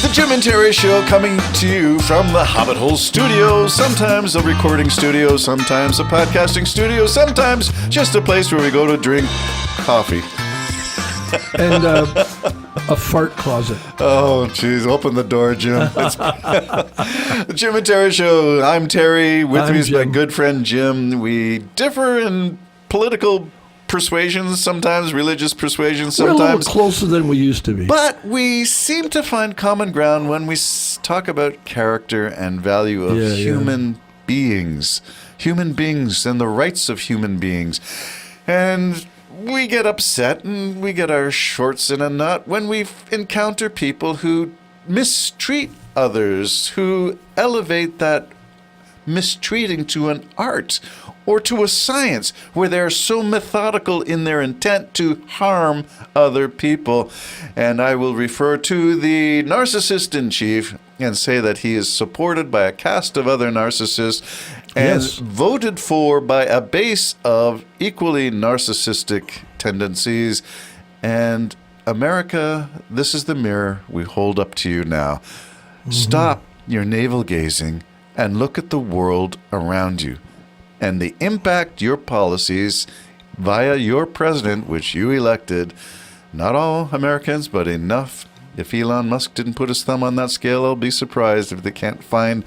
The Jim and Terry Show coming to you from the Hobbit Hole Studio. Sometimes a recording studio, sometimes a podcasting studio, sometimes just a place where we go to drink coffee. And a fart closet. Oh, jeez. Open the door, Jim. The Jim and Terry Show. I'm Terry. With me is my good friend Jim. We differ in political persuasions, sometimes religious persuasions, sometimes. We're a little closer than we used to be. But we seem to find common ground when we talk about character and value of human beings. Human beings and the rights of human beings. And we get upset and we get our shorts in a knot when we encounter people who mistreat others, who elevate that mistreating to an art or to a science where they're so methodical in their intent to harm other people. And I will refer to the narcissist in chief and say that he is supported by a cast of other narcissists and voted for by a base of equally narcissistic tendencies. And America, this is the mirror we hold up to you now. Mm-hmm. Stop your navel gazing and look at the world around you and the impact your policies via your president, which you elected, not all Americans, but enough. If Elon Musk didn't put his thumb on that scale, I'll be surprised if they can't find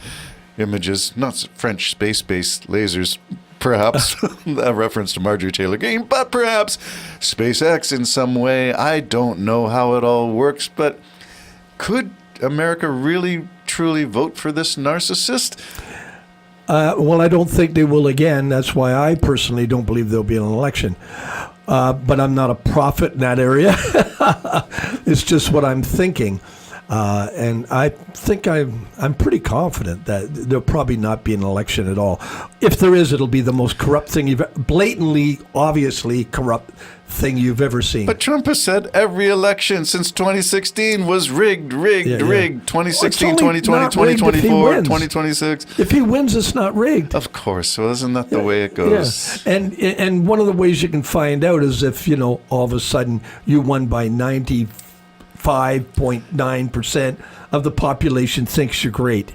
images, not French space-based lasers, perhaps, a reference to Marjorie Taylor Greene, but perhaps SpaceX in some way. I don't know how it all works, but could America really, truly vote for this narcissist? Well, I don't think they will again. That's why I personally don't believe there'll be an election. But I'm not a prophet in that area. It's just what I'm thinking. And I think I'm pretty confident that there'll probably not be an election at all. If there is, it'll be the most corrupt thing blatantly, obviously corrupt thing you've ever seen. But Trump has said every election since 2016 was rigged. 2016, 2020, 2024, 2026. If he wins, it's not rigged. Of course. Well, isn't that the way it goes? Yeah. And one of the ways you can find out is if, all of a sudden you won by 95.9% of the population thinks you're great.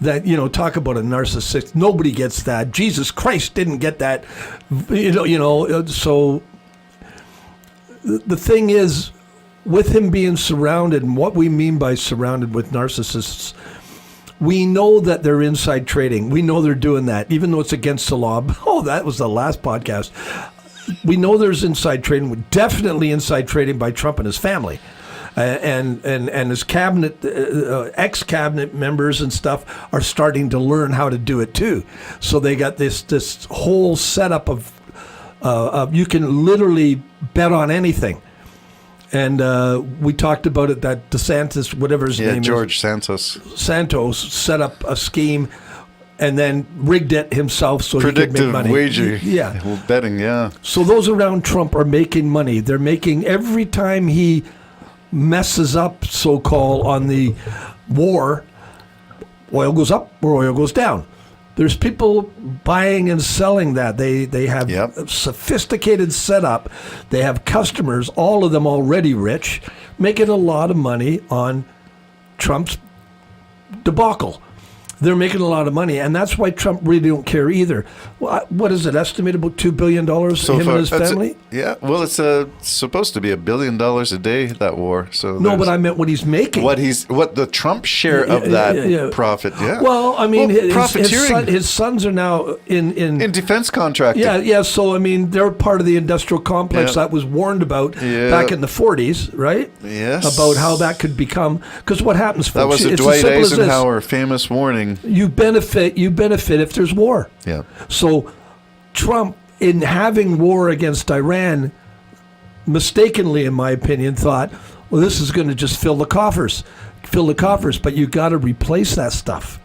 That, talk about a narcissist. Nobody gets that. Jesus Christ didn't get that. So the thing is, with him being surrounded, and what we mean by surrounded with narcissists, we know that they're inside trading. We know they're doing that, even though it's against the law. Oh, that was the last podcast. We know there's inside trading, definitely inside trading by Trump and his family. And his cabinet, ex-cabinet members and stuff are starting to learn how to do it too. So they got this whole setup of you can literally bet on anything. And we talked about it that DeSantis, whatever his name George is, Santos set up a scheme and then rigged it himself so he could make money. Predictive wager. Well, betting, So those around Trump are making money. They're making every time he messes up, so-called, on the war, oil goes up or oil goes down. There's people buying and selling that. They have a sophisticated setup. They have customers, all of them already rich, making a lot of money on Trump's debacle. They're making a lot of money, and that's why Trump really don't care either. What is it, estimated about $2 billion, so him far, and his family? Well, it's supposed to be $1 billion a day, that war. So no, but I meant what he's making. What the Trump share of that profit, Well, I mean, profiteering. his sons are now in defense contracting. Yeah, so, I mean, they're part of the industrial complex that was warned about back in the 40s, right? Yes. About how that could become, because what happens, folks? That was a Dwight Eisenhower famous warning. You benefit if there's war. Yeah. So Trump, in having war against Iran, mistakenly, in my opinion, thought, well, this is going to just fill the coffers. But you got to replace that stuff.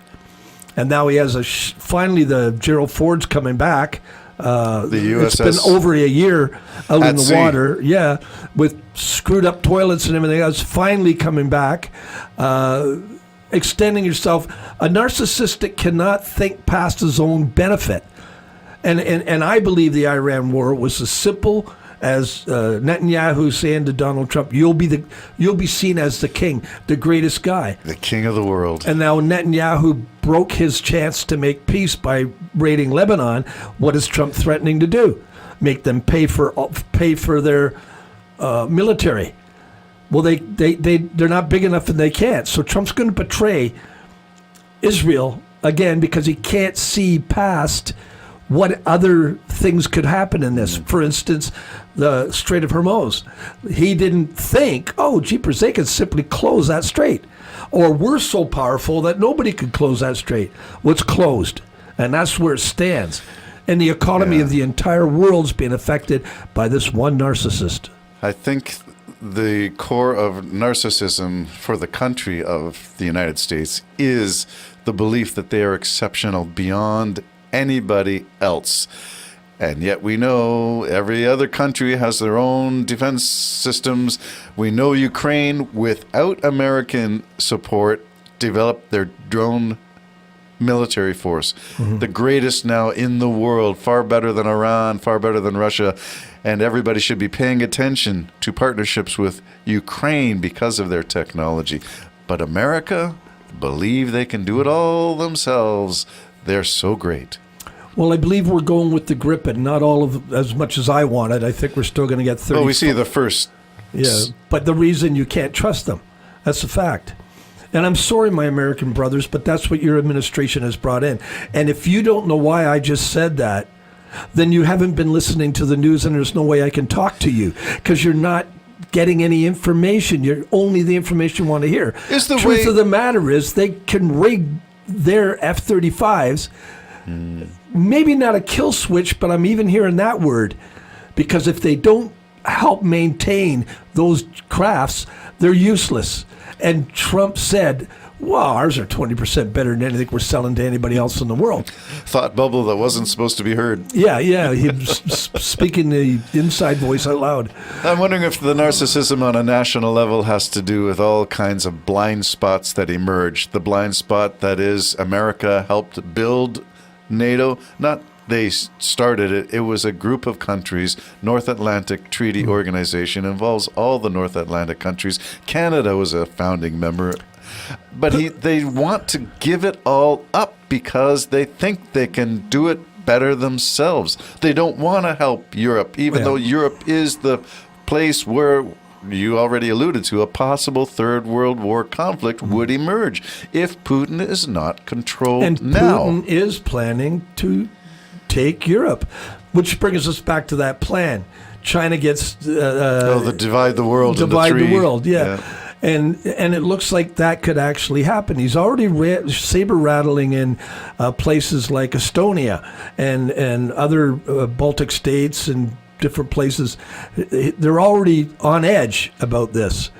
And now he has finally the Gerald Ford's coming back. The USS. It's been over a year out in the sea. water, with screwed up toilets and everything else. Finally coming back. Extending yourself. A narcissistic cannot think past his own benefit. And I believe the Iran war was as simple as Netanyahu saying to Donald Trump, you'll be seen as the king, the greatest guy. The king of the world. And now Netanyahu broke his chance to make peace by raiding Lebanon. What is Trump threatening to do? Make them pay for their military. Well, they're not big enough and they can't. So Trump's going to betray Israel again because he can't see past what other things could happen in this. For instance, the Strait of Hormuz. He didn't think, oh, jeepers, they could simply close that strait. Or we're so powerful that nobody could close that strait. Well, it's closed. And that's where it stands. And the economy of the entire world's being affected by this one narcissist. I think the core of narcissism for the country of the United States is the belief that they are exceptional beyond anybody else. And yet we know every other country has their own defense systems. We know Ukraine, without American support, developed their drone military force. The greatest now in the world, far better than Iran, far better than Russia. And everybody should be paying attention to partnerships with Ukraine because of their technology. But America believe they can do it all themselves. They're so great. Well, I believe we're going with the grip, and not all of as much as I wanted. I think we're still going to get 30. Well, we see the first. Yeah, but the reason you can't trust them, that's a fact. And I'm sorry, my American brothers, but that's what your administration has brought in. And if you don't know why I just said that, then you haven't been listening to the news, and there's no way I can talk to you because you're not getting any information. You're only the information you want to hear. The truth of the matter is they can rig their F-35s. Maybe not a kill switch, but I'm even hearing that word. Because if they don't help maintain those crafts, they're useless. And Trump said, well, ours are 20% better than anything we're selling to anybody else in the world. Thought bubble that wasn't supposed to be heard. Yeah. He was speaking the inside voice out loud. I'm wondering if the narcissism on a national level has to do with all kinds of blind spots that emerge. The blind spot that is America helped build NATO, not they started it. It was a group of countries. North Atlantic Treaty Organization involves all the North Atlantic countries. Canada was a founding member. But they want to give it all up because they think they can do it better themselves. They don't want to help Europe, even though Europe is the place where you already alluded to a possible Third World War conflict would emerge if Putin is not controlled now. And Putin is planning to take Europe, which brings us back to that plan. China gets the divide the world. Divide into three. The world, yeah. And it looks like that could actually happen. He's already saber rattling in places like Estonia and other Baltic states and different places. They're already on edge about this.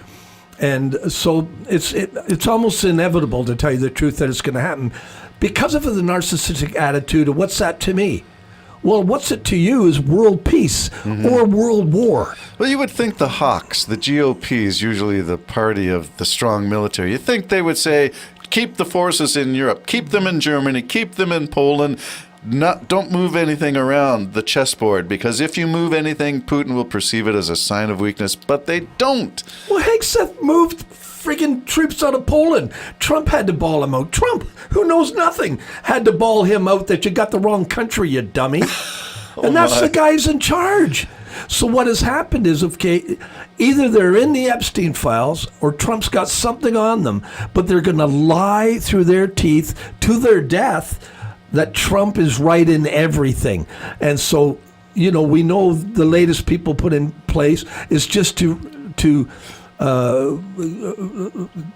And so it's almost inevitable, to tell you the truth, that it's going to happen because of the narcissistic attitude of what's that to me? Well, what's it to you is world peace or world war. Well, you would think the hawks, the GOP is usually the party of the strong military. You think they would say, keep the forces in Europe, keep them in Germany, keep them in Poland. Don't move anything around the chessboard, because if you move anything, Putin will perceive it as a sign of weakness, but they don't. Well, Hegseth moved friggin' troops out of Poland. Trump had to bawl him out. Trump, who knows nothing, had to bawl him out that you got the wrong country, you dummy. And that's the guys in charge. So what has happened is, either they're in the Epstein files or Trump's got something on them, but they're going to lie through their teeth to their death that Trump is right in everything. And so, we know the latest people put in place is just to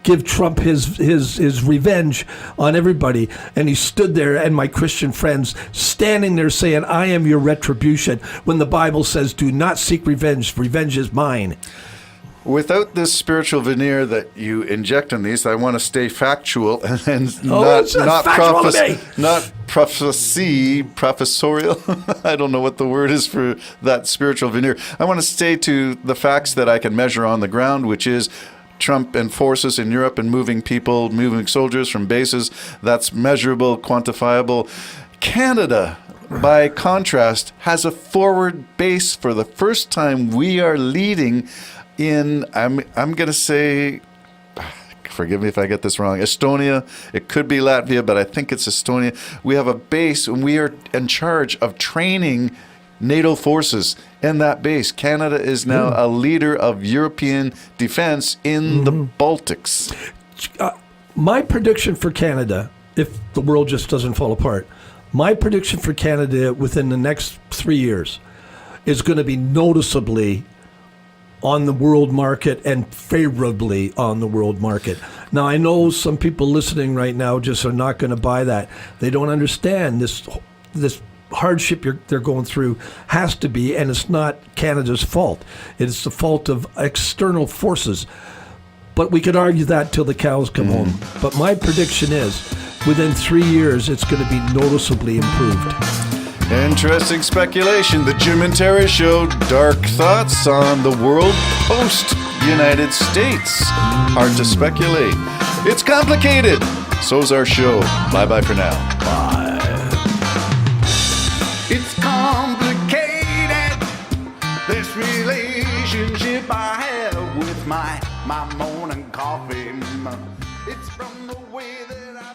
give Trump his revenge on everybody. And he stood there, and my Christian friends standing there saying, I am your retribution, when the Bible says, do not seek revenge. Revenge is mine. Without this spiritual veneer that you inject in these, I want to stay factual and not professorial. I don't know what the word is for that spiritual veneer. I want to stay to the facts that I can measure on the ground, which is Trump and forces in Europe and moving soldiers from bases. That's measurable, quantifiable. Canada, by contrast, has a forward base for the first time. We are leading in, I'm going to say, forgive me if I get this wrong, Estonia. It could be Latvia, but I think it's Estonia. We have a base, and we are in charge of training NATO forces in that base. Canada is now a leader of European defense in the Baltics. My prediction for Canada, if the world just doesn't fall apart, my prediction for Canada within the next 3 years is going to be noticeably on the world market and favorably on the world market. Now, I know some people listening right now just are not going to buy that. They don't understand this hardship they're going through has to be, and it's not Canada's fault. It's the fault of external forces. But we could argue that till the cows come home. But my prediction is, within 3 years, it's going to be noticeably improved. Interesting speculation. The Jim and Terry Show. Dark thoughts on the world post-United States. Hard to speculate. It's complicated. So's our show. Bye-bye for now. Bye. It's complicated, this relationship I have with my morning coffee. It's from the way that I